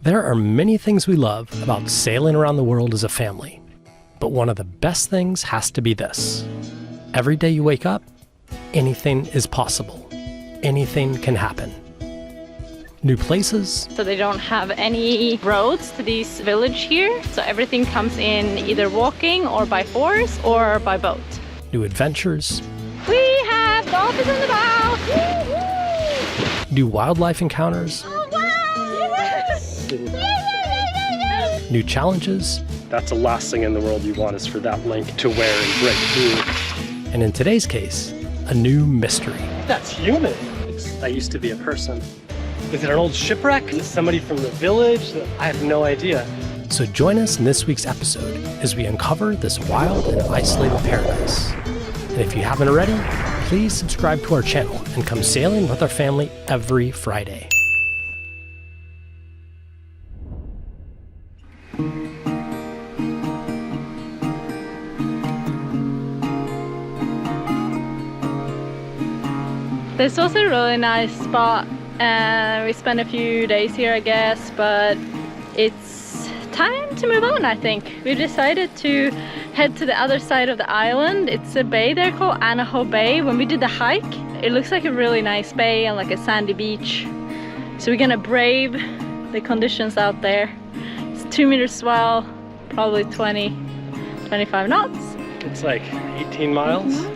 There are many things we love about sailing around the world as a family, but one of the best things has to be this. Every day you wake up, anything is possible. Anything can happen. New places. So they don't have any roads to this village here, so everything comes in either walking or by horse or by boat. New adventures. We have dolphins in the bow! Woo-hoo! New wildlife encounters. Oh, wow! New challenges. That's the last thing in the world you want is for that link to wear and break through. And in today's case, a new mystery. That's human. That used to be a person. Is it an old shipwreck? Is it somebody from the village? I have no idea. So join us in this week's episode as we uncover this wild and isolated paradise. And if you haven't already, please subscribe to our channel and come sailing with our family every Friday. This was a really nice spot and we spent a few days here, I guess, but it's time to move on, I think. We decided to head to the other side of the island. It's a bay there called Anaho Bay. When we did the hike, it looks like a really nice bay and like a sandy beach. So we're gonna brave the conditions out there. It's 2-meter swell, probably 25 knots. It's like 18 miles.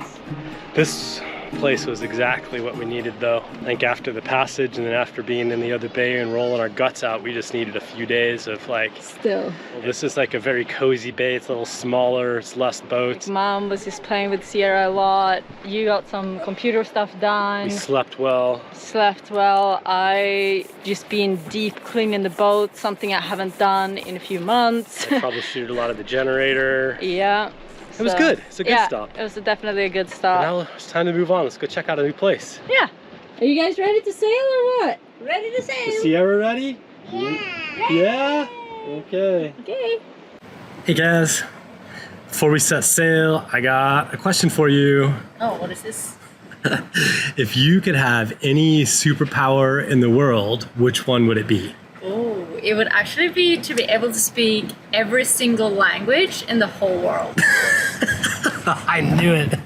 This place was exactly what we needed though. I think after the passage and then after being in the other bay and rolling our guts out, we just needed a few days of like... Still. Well, this is like a very cozy bay. It's a little smaller, it's less boats. Mom was just playing with Sierra a lot. You got some computer stuff done. We slept well. Slept well. I just been deep cleaning the boat, something I haven't done in a few months. I troubleshooted a lot of the generator. Yeah. It was good. It's a good stop. It was definitely a good stop. Now it's time to move on. Let's go check out a new place. Yeah. Are you guys ready to sail or what? Ready to sail. Is Sierra ready? Yeah. Yeah? Okay. Okay. Hey guys. Before we set sail, I got a question for you. Oh, what is this? If you could have any superpower in the world, which one would it be? Oh, it would actually be to be able to speak every single language in the whole world. I knew it.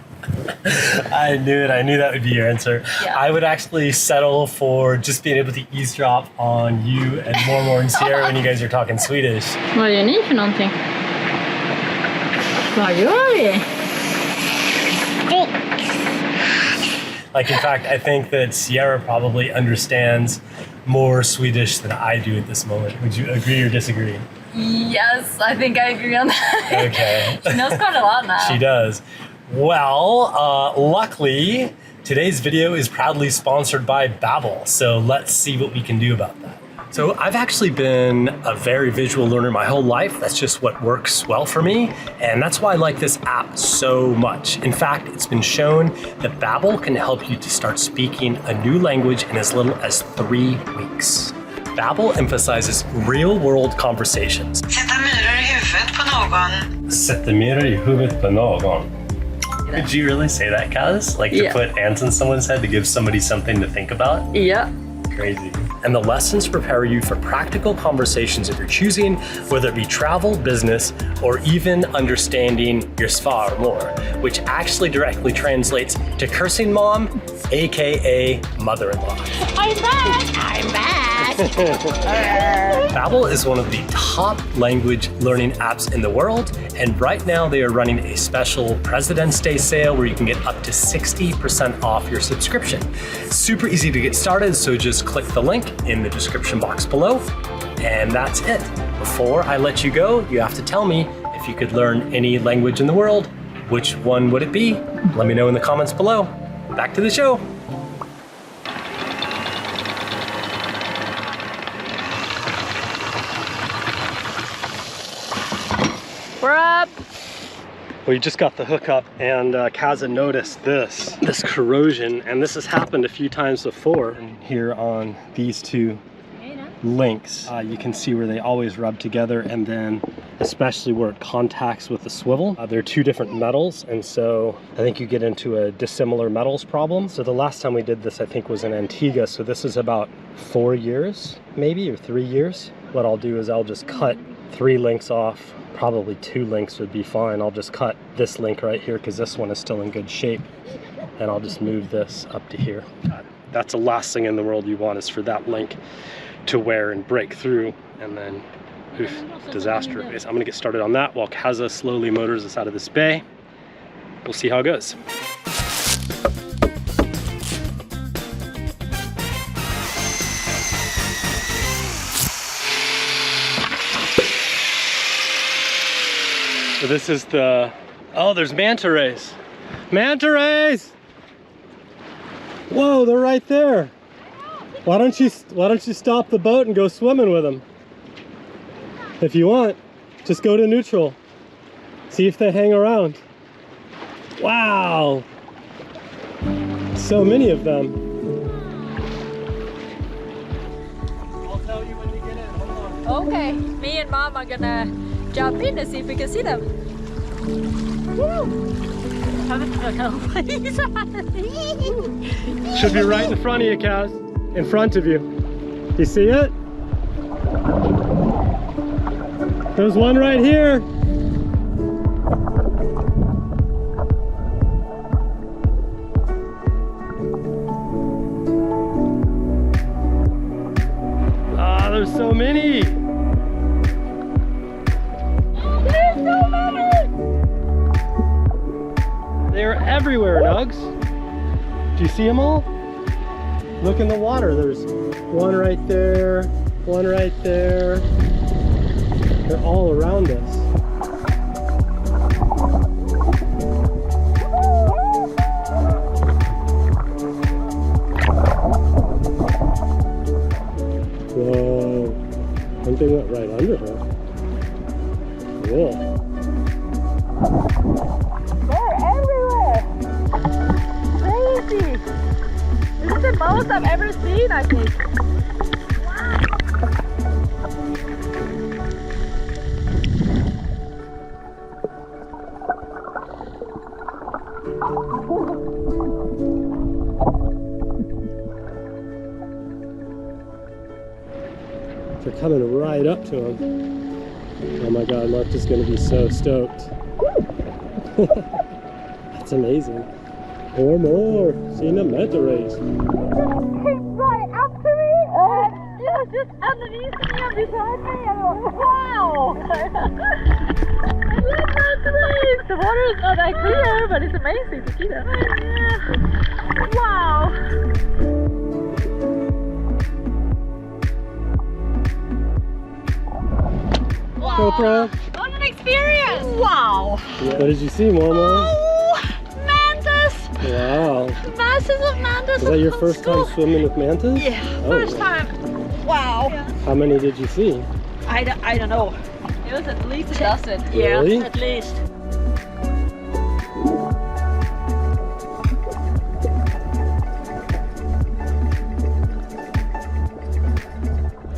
I knew it. I knew that would be your answer. Yeah. I would actually settle for just being able to eavesdrop on you and Mormor and Sierra when you guys are talking Swedish. Vad gör ni för någonting? Vad gör vi? Like, in fact, I think that Sierra probably understands more Swedish than I do at this moment. Would you agree or disagree? Yes, I think I agree on that. Okay. She knows quite a lot now. She does. Well, luckily, today's video is proudly sponsored by Babbel, so let's see what we can do about that. So I've actually been a very visual learner my whole life. That's just what works well for me, and that's why I like this app so much. In fact, it's been shown that Babbel can help you to start speaking a new language in as little as 3 weeks. Babbel emphasizes real-world conversations. Sätta myror i huvudet på någon. Sätta myror i huvudet på någon. Did you really say that, Kaz? Like to put ants in someone's head to give somebody something to think about? Yeah. Crazy. And the lessons prepare you for practical conversations of your choosing, whether it be travel, business, or even understanding your svar more, which actually directly translates to cursing mom, aka mother-in-law. I'm back! I'm back! Babbel is one of the top language learning apps in the world, and right now they are running a special President's Day sale where you can get up to 60% off your subscription. Super easy to get started, so just click the link in the description box below, and that's it. Before I let you go, you have to tell me if you could learn any language in the world, which one would it be? Let me know in the comments below. Back to the show. We're up! We just got the hookup and Kaza noticed this corrosion, and this has happened a few times before. And here on these two links, you can see where they always rub together, and then especially where it contacts with the swivel. They're two different metals, and so I think you get into a dissimilar metals problem. So the last time we did this, I think, was in Antigua, so this is about 4 years, maybe, or 3 years. what I'll do is I'll just cut 3 links off. Probably 2 links would be fine. I'll just cut this link right here because this one is still in good shape. And I'll just move this up to here. That's the last thing in the world you want, is for that link to wear and break through, and then oof, disaster. I'm gonna get started on that while Kaza slowly motors us out of this bay. We'll see how it goes. So this is the, oh, there's manta rays. Manta rays! Whoa, they're right there. Why don't you stop the boat and go swimming with them? If you want, just go to neutral. See if they hang around. Wow! So many of them. I'll tell you when you get in. Hold on. Okay, me and Mom are gonna jump in and see if we can see them. Woo! Should be right in front of you, Kaz. In front of you. You see it? There's one right here. Ah, there's so many. There's so many. They're everywhere, Nugs. Do you see them all? Look in the water. There's one right there, one right there. They're all around us. Whoa. One thing went right under her. Cool. This is the most I've ever seen, I think. They're coming right up to him. Oh my God, Mark is going to be so stoked. That's amazing. More. Seeing the manta rays. Came right up to me, and it was just underneath me and beside me, and I was like, wow! I love manta rays! The water is not that clear, but it's amazing to see them. Yeah. Wow! GoPro. What an experience! Wow! What did you see, Mama? Oh, mantas! Wow. Masses of mantas. Is that your first time swimming with mantas? Yeah, Oh. first time. Wow. How many did you see? I don't know. It was at least a dozen. Really? Yeah, at least.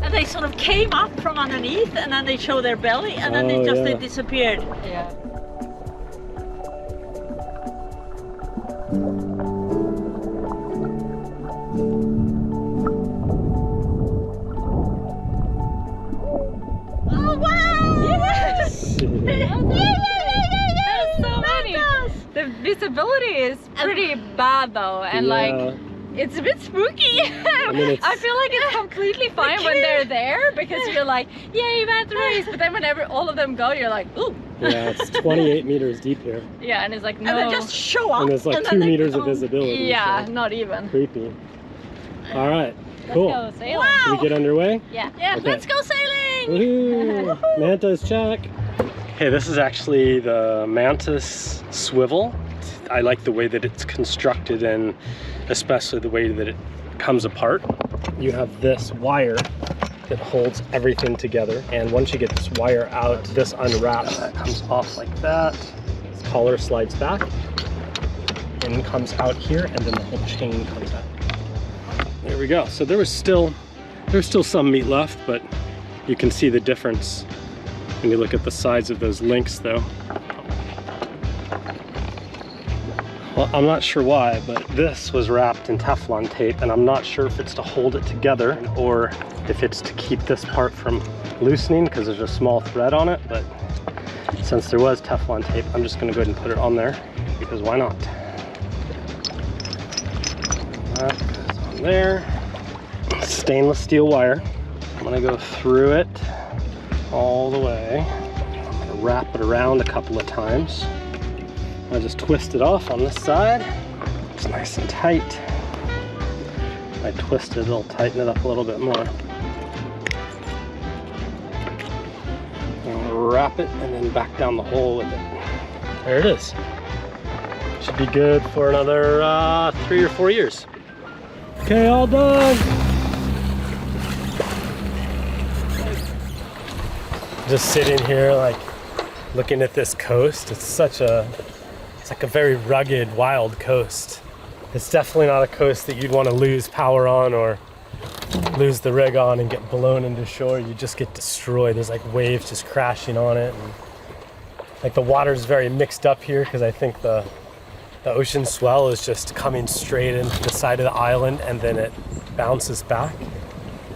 And they sort of came up from underneath, and then they showed their belly, and then Oh, they yeah. disappeared. Yeah. Oh wow! Yes! There's so many. The visibility is pretty bad though, and like it's a bit spooky. I mean, I feel like it's completely fine when they're there because you're like, yay, manta rays, but then whenever all of them go, you're like, ooh. Yeah, it's 28 meters deep here. Yeah, and it's like, no. And they just show up. And there's like 2 then they meters go. of visibility. Yeah, so not even. creepy. All right, cool. Let's go sailing. Should we get underway? Yeah. Yeah, Okay. let's go sailing. Woohoo! Mantas check. Okay, this is actually the mantis swivel. I like the way that it's constructed and especially the way that it comes apart. You have this wire that holds everything together, and once you get this wire out, this unwraps. That comes off like that. This collar slides back and comes out here, and then the whole chain comes out. There we go. So there's still some meat left, but you can see the difference when you look at the size of those links though. Well, Now, I'm not sure why, but this was wrapped in Teflon tape, and I'm not sure if it's to hold it together or if it's to keep this part from loosening because there's a small thread on it. But since there was Teflon tape, I'm just gonna go ahead and put it on there because why not? That goes on there. Stainless steel wire. I'm gonna go through it all the way. I'm gonna wrap it around a couple of times. I just twist it off on this side. It's nice and tight. If I twist it, it'll tighten it up a little bit more. I'll wrap it and then back down the hole with it. There it is. Should be good for another 3 or 4 years. Okay, all done. Just sitting here, like looking at this coast. It's like a very rugged, wild coast. It's definitely not a coast that you'd want to lose power on or lose the rig on and get blown into shore. You just get destroyed. There's like waves just crashing on it. And like the water's very mixed up here because I think the ocean swell is just coming straight into the side of the island and then it bounces back.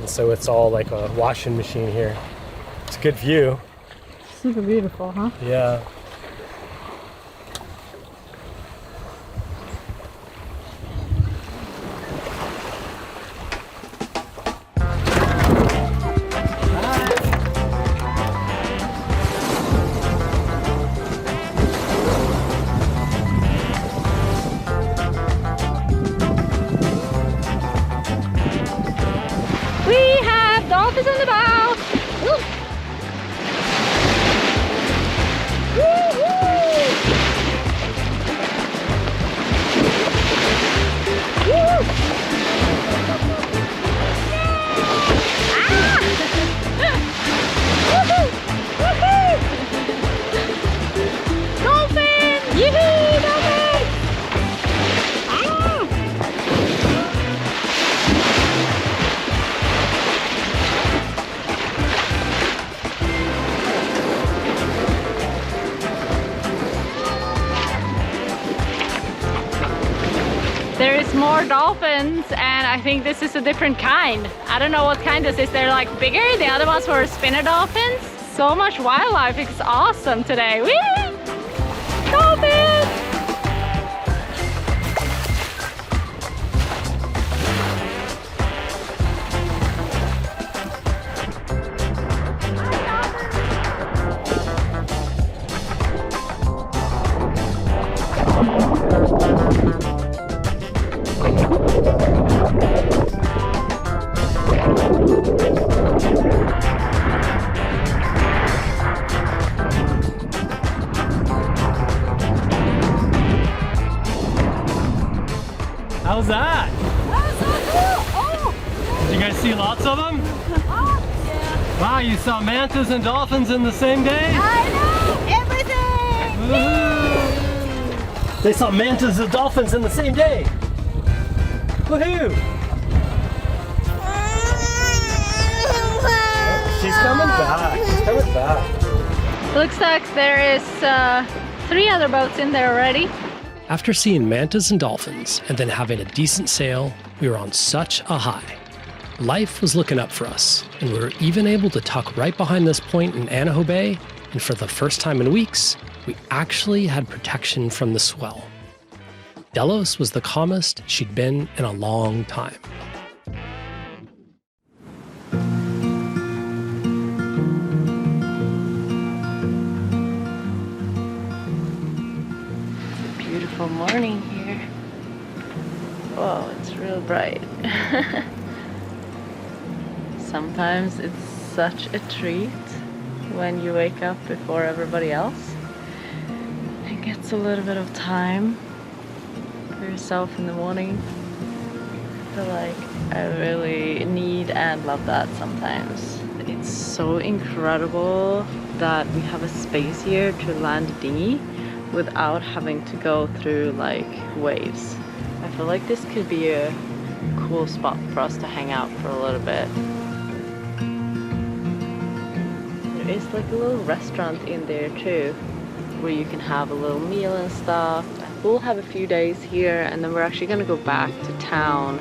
And so it's all like a washing machine here. It's a good view. Super beautiful, huh? Yeah. We have dolphins on the bow. Woo. There is more dolphins and I think this is a different kind. I don't know what kind this is. They're like bigger. The other ones were spinner dolphins. So much wildlife. It's awesome today. Whee! Dolphins! How's that? That's so cool! Oh! Did you guys see lots of them? Oh! Yeah. Wow, you saw mantas and dolphins in the same day? I know! Everything! Woohoo! They saw mantas and dolphins in the same day! Woohoo! She's coming back. She's coming back. Looks like there is 3 other boats in there already. After seeing mantas and dolphins and then having a decent sail, we were on such a high. Life was looking up for us, and we were even able to tuck right behind this point in Anaho Bay, and for the first time in weeks, we actually had protection from the swell. Delos was the calmest she'd been in a long time. Beautiful morning here. Whoa, it's real bright. Sometimes it's such a treat when you wake up before everybody else and gets a little bit of time for yourself in the morning. I feel like I really need and love that sometimes. It's so incredible that we have a space here to land a dinghy without having to go through like waves. I feel like this could be a cool spot for us to hang out for a little bit. There is like a little restaurant in there too, where you can have a little meal and stuff, and We'll have a few days here and then we're actually gonna go back to town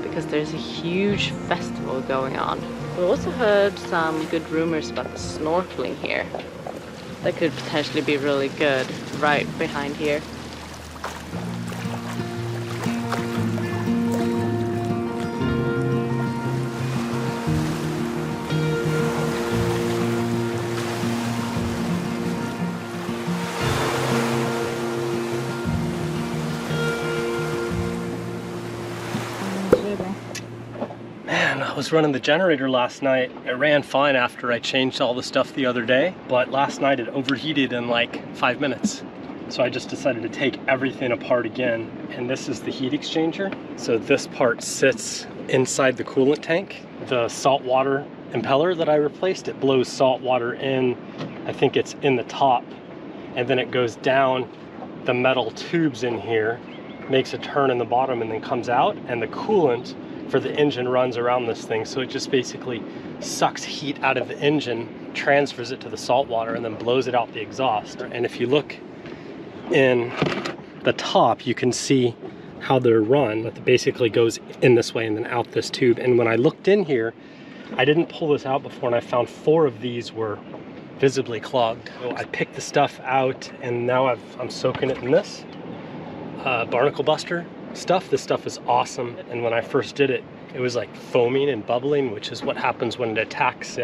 because there's a huge festival going on. We also heard some good rumors about the snorkeling here. That could potentially be really good right behind here. Man, I was running the generator last night. It ran fine after I changed all the stuff the other day, but last night it overheated in like 5 minutes. So I just decided to take everything apart again. And this is the heat exchanger. So this part sits inside the coolant tank. The saltwater impeller that I replaced, it blows salt water in. I think it's in the top, and then it goes down the metal tubes in here, makes a turn in the bottom and then comes out, and the coolant for the engine runs around this thing. So it just basically sucks heat out of the engine, transfers it to the salt water, and then blows it out the exhaust. And if you look in the top, you can see how they're run. It basically goes in this way and then out this tube. And when I looked in here, I didn't pull this out before, and I found 4 of these were visibly clogged. So I picked the stuff out, and now I'm soaking it in this barnacle buster stuff. This stuff is awesome. And when I first did it, it was like foaming and bubbling, which is what happens when it attacks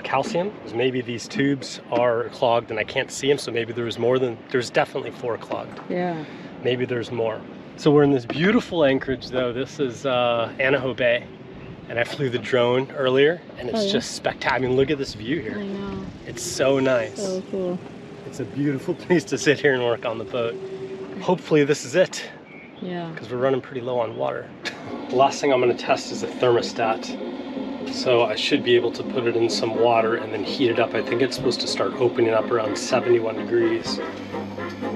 calcium. Maybe these tubes are clogged and I can't see them, so maybe there's definitely 4 clogged. Yeah. Maybe there's more. So we're in this beautiful anchorage though. This is Anaho Bay, and I flew the drone earlier, and it's just spectacular. Look at this view here. I know. It's so nice. So cool. It's a beautiful place to sit here and work on the boat. Hopefully this is it, Yeah. because we're running pretty low on water. The last thing I'm going to test is a thermostat. So I should be able to put it in some water and then heat it up. I think it's supposed to start opening up around 71 degrees.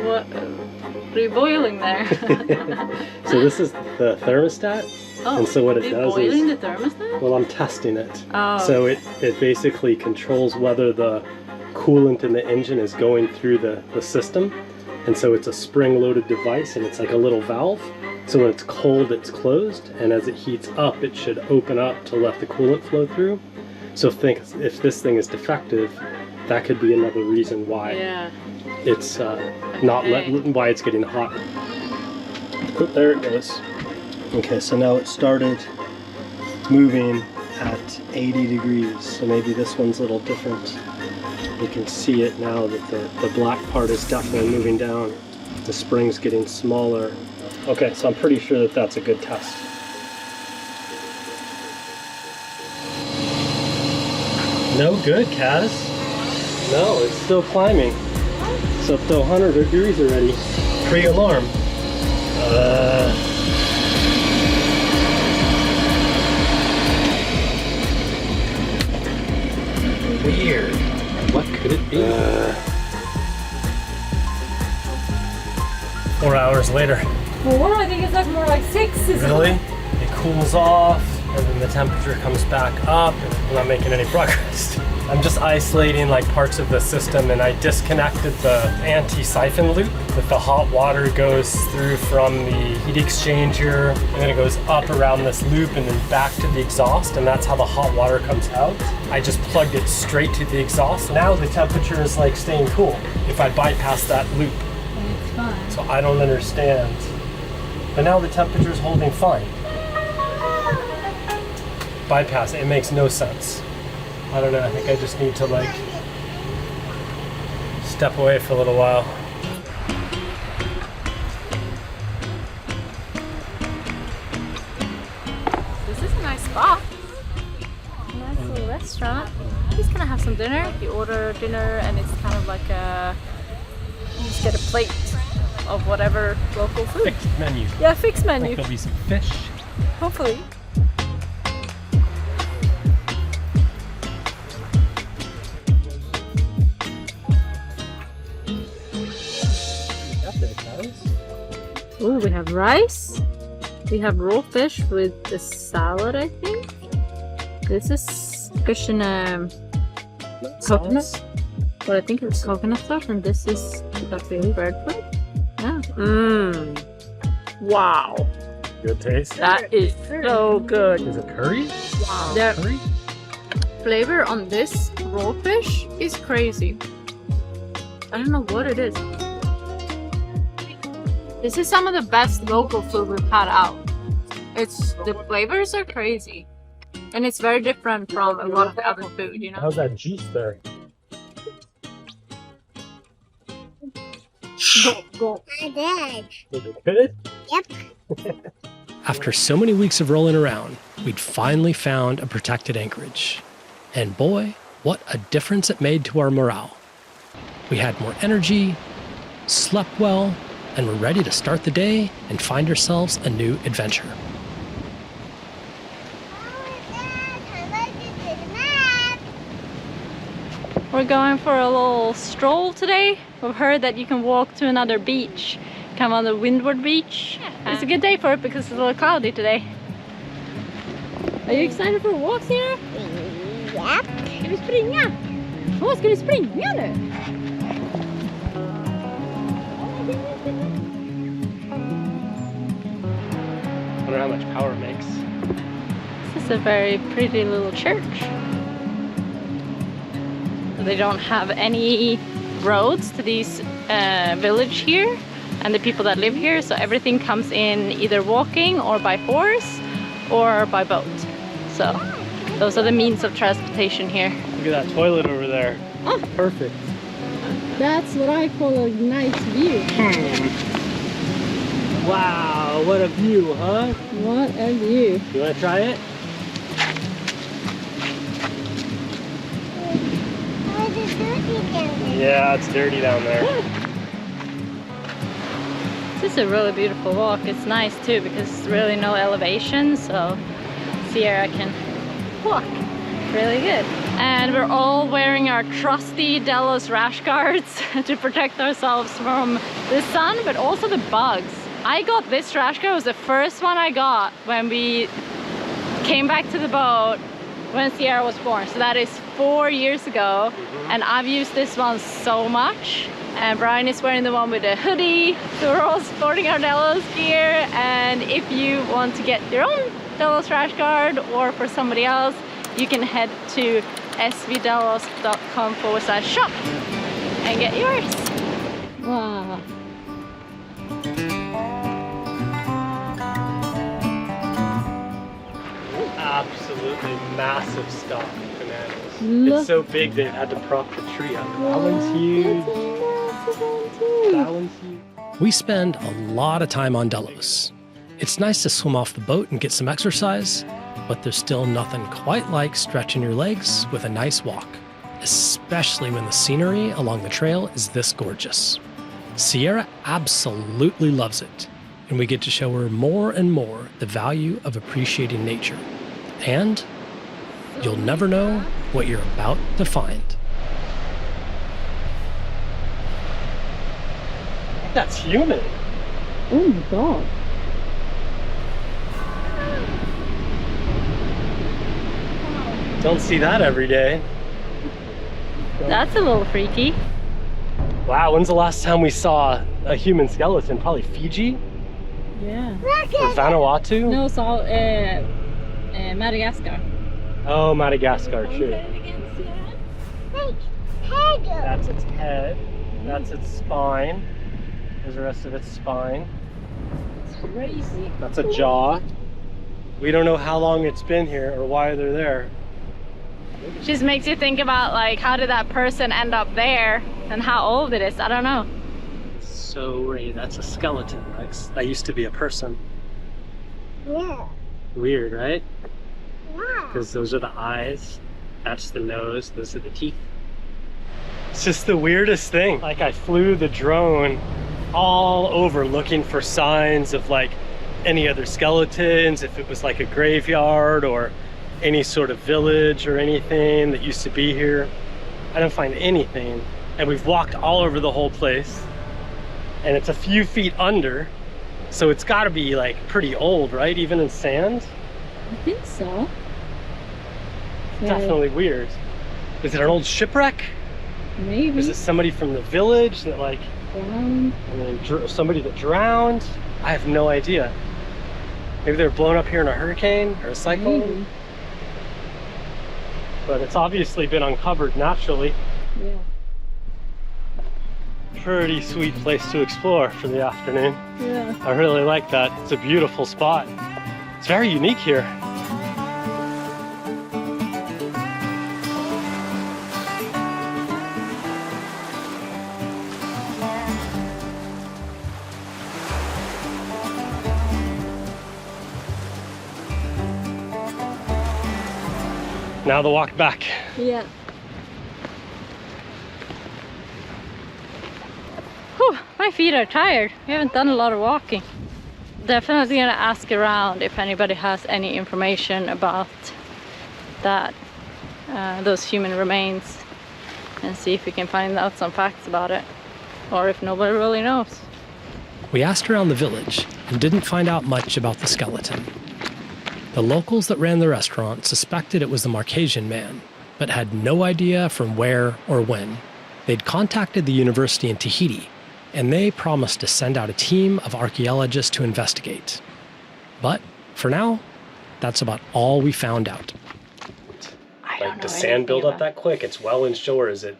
What are you boiling there? So this is the thermostat. Oh, and so what it are you does boiling is, the thermostat? well, I'm testing it. Oh. So it basically controls whether the coolant in the engine is going through the system. And so it's a spring-loaded device, and it's like a little valve. So when it's cold, it's closed, and as it heats up, it should open up to let the coolant flow through. So if this thing is defective, that could be another reason why it's why it's getting hot. Oh, there it goes. Okay, so now it started moving at 80 degrees. So maybe this one's a little different. You can see it now that the black part is definitely moving down. The spring's getting smaller. Okay, so I'm pretty sure that that's a good test. No good, Kaz. No, it's still climbing. It's up to 100 degrees already. Pre-alarm. Weird. What could it be? 4 hours later. 4? I think it's like more like 6. Really? It cools off, and then the temperature comes back up, and I'm not making any progress. I'm just isolating like parts of the system, and I disconnected the anti-siphon loop that the hot water goes through from the heat exchanger, and then it goes up around this loop and then back to the exhaust, and that's how the hot water comes out. I just plugged it straight to the exhaust. Now the temperature is like staying cool if I bypass that loop. It's fine. So I don't understand. But now the temperature is holding fine. Bypass it. It makes no sense. I don't know. I think I just need to like step away for a little while. This is a nice spot. Nice little restaurant. He's gonna have some dinner. You order dinner, and it's kind of like you just get a plate of whatever local food. Fixed menu. Yeah, fixed I think menu. there'll be some fish. Hopefully. Ooh, we have rice. We have raw fish with the salad, I think. This is fish in coconut. Well, I think it's coconut sauce, and this is buffalo bread plate. Mmm. Wow. Good taste. That is so good. Is it curry? Wow. The Curry? flavor on this raw fish is crazy. I don't know what it is. This is some of the best local food we've had out. The flavors are crazy. And it's very different from a lot of the other food, you know? How's that juice there? I did. Is it good? Yep. After so many weeks of rolling around, we'd finally found a protected anchorage. And boy, what a difference it made to our morale. We had more energy, slept well, and were ready to start the day and find ourselves a new adventure. We're going for a little stroll today. We've heard that you can walk to another beach, come on the Windward Beach. It's a good day for it because it's a little cloudy today. Are you excited for a walk, Sierra? Yep. Ska du springa? Åh, ska du springa nu? I wonder how much power it makes. This is a very pretty little church. They don't have any roads to this village here and the people that live here, so everything comes in either walking or by horse or by boat. So those are the means of transportation here. Look at that toilet over there. Oh. Perfect. That's what I call a nice view. Wow, what a view, huh? What a view. You want to try it? Yeah, it's dirty down there. This is a really beautiful walk. It's nice too because it's really no elevation, so Sierra can walk really good. And we're all wearing our trusty Delos rash guards to protect ourselves from the sun, but also the bugs. I got this rash guard. It was the first one I got when we came back to the boat when Sierra was born. So that is 4 years ago. And I've used this one so much. And Brian is wearing the one with the hoodie. So we're all sporting our Delos gear. And if you want to get your own Delos rash guard or for somebody else, you can head to svdelos.com/shop and get yours. Wow. Absolutely massive stock of bananas. It's so big they've had to prop the tree up. That one's huge. That one's huge. We spend a lot of time on Delos. It's nice to swim off the boat and get some exercise, but there's still nothing quite like stretching your legs with a nice walk, especially when the scenery along the trail is this gorgeous. Sierra absolutely loves it, and we get to show her more and more the value of appreciating nature. And you'll never know what you're about to find. That's human. Oh my god. Don't see that every day. That's a little freaky. Wow, when's the last time we saw a human skeleton? Probably Fiji Yeah. or Vanuatu? No, so Madagascar. Oh, Madagascar, true. That's its head. That's its spine. There's the rest of its spine. Crazy. That's a jaw. We don't know how long it's been here or why they're there. Just makes you think about like how did that person end up there and how old it is. I don't know. So weird. That's a skeleton. That used to be a person. Yeah. Weird, right? Yeah. Because those are the eyes. That's the nose. Those are the teeth. It's just the weirdest thing. Like I flew the drone all over looking for signs of like any other skeletons, if it was like a graveyard or any sort of village or anything that used to be here. I didn't find anything. And we've walked all over the whole place. And it's a few feet under. So it's gotta be like pretty old, right? Even in sand? I think so. Definitely weird. Is it an old shipwreck? Maybe. Is it somebody from the village that like Drowned. And then somebody that drowned. I have no idea. Maybe they were blown up here in a hurricane or a cyclone. Maybe. But it's obviously been uncovered naturally. Yeah. Pretty sweet place to explore for the afternoon. Yeah. I really like that. It's a beautiful spot. It's very unique here. Now the walk back. Yeah. Whew, my feet are tired. We haven't done a lot of walking. Definitely gonna ask around if anybody has any information about that, those human remains, and see if we can find out some facts about it, or if nobody really knows. We asked around the village and didn't find out much about the skeleton. The locals that ran the restaurant suspected it was the Marquesian man, but had no idea from where or when. They'd contacted the university in Tahiti, and they promised to send out a team of archaeologists to investigate. But for now, that's about all we found out. I don't Like, know does sand build up anything that quick? It's well inshore. Is it,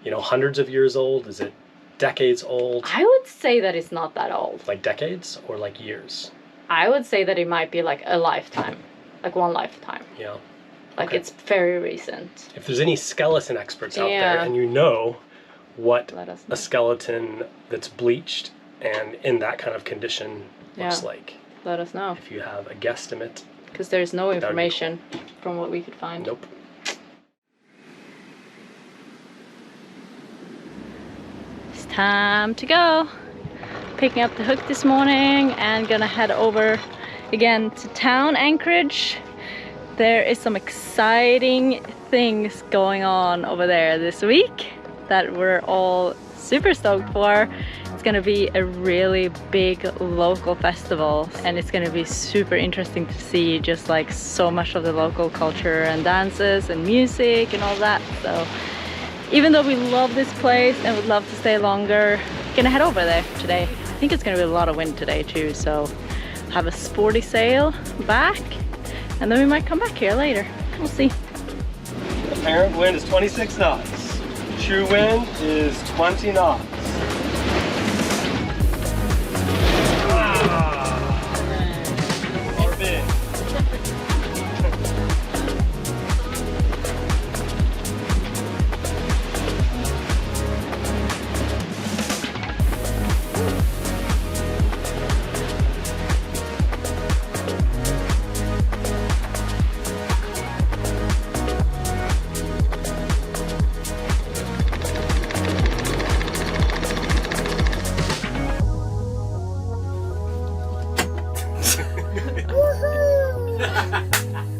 hundreds of years old? Is it decades old? I would say that it's not that old. Like decades or like years? I would say that it might be like a lifetime, like one lifetime. Yeah. Like Okay. it's very recent. If there's any skeleton experts out there Yeah. and you know what Let us know. a skeleton that's bleached and in that kind of condition looks Yeah. like, Let us know, if you have a guesstimate, because there's no be cool. information from what we could find. nope. It's time to go. Picking up the hook this morning and gonna head over again to town, Anchorage. There is some exciting things going on over there this week that we're all super stoked for. It's gonna be a really big local festival, and it's gonna be super interesting to see just like so much of the local culture and dances and music and all that. So even though we love this place and would love to stay longer, gonna head over there today. I think it's gonna be a lot of wind today too, so have a sporty sail back, and then we might come back here later. We'll see. Apparent wind is 26 knots. True wind is 20 knots. Or big. Woohoo!